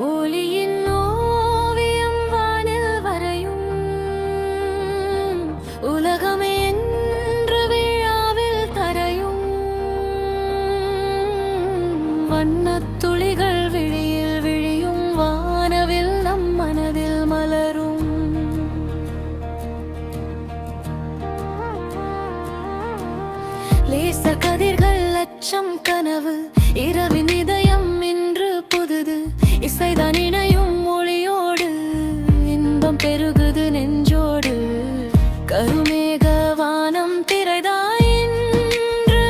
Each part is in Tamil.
ஒளியின் ஓவியம் வானில் வரையும் உலகமே என்று விழாவில் தரையும் வண்ணத் துளிகள் விழியில் விழியும் வானவில் நம் மனதில் மலரும் லேசர் கதிர்கள் லட்சம் கனவு இரவின் இதயம் இன்று புதுது இசைதான் இணையும் மொழியோடு இன்பம் பெருகுது நெஞ்சோடு கருமேக வானம் திரைதாயின்று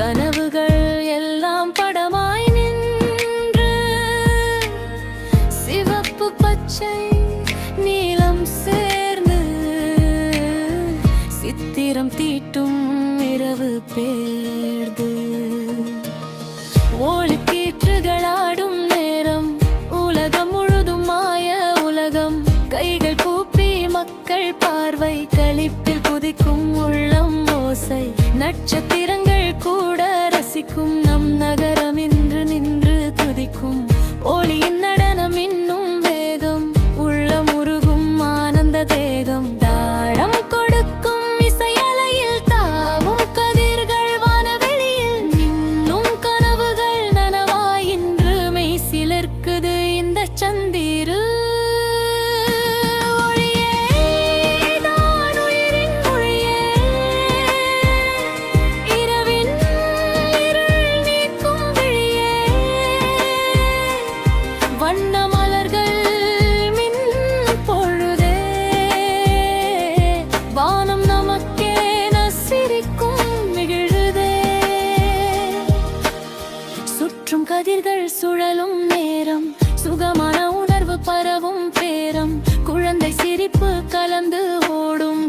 கனவுகள் எல்லாம் படமாய் நின்று சிவப்பு பச்சை நீலம் சேர்ந்து சித்திரம் தீட்டும் இரவு பேர்ந்து ஒளிக்கீற்றுகளாடும் நேரம் உலகம் முழுதும் மாய உலகம் கைகள் கூப்பி மக்கள் பார்வை களிப்பில் குதிக்கும் உள்ளம் ஓசை நட்சத்திரங்கள் கூட ரசிக்கும் நம் நகரம் இன்று நின்று துதிக்கும் ஒளியின் நடனம் இன்னும் வேகம் உள்ளம் உருகும் ஆனந்த தேகம் தாளம் கொடுக்கும் இசையலையில் தாவும் கதிர்கள் வானவெளியில் இன்னும் கனவுகள் நனவாய் இன்று மெய் சிலிர்க்குது இந்த சந்திரு வண்ண மலர்கள் மின்னும் பொழுதே வானம் நமக்கேன சிரிக்கும் மிகிழுதே சுற்றும் கதிர்கள் சுழலும் நேரம் சுகமான உணர்வு பரவும் பேரம் குழந்தை சிரிப்பு கலந்து ஓடும்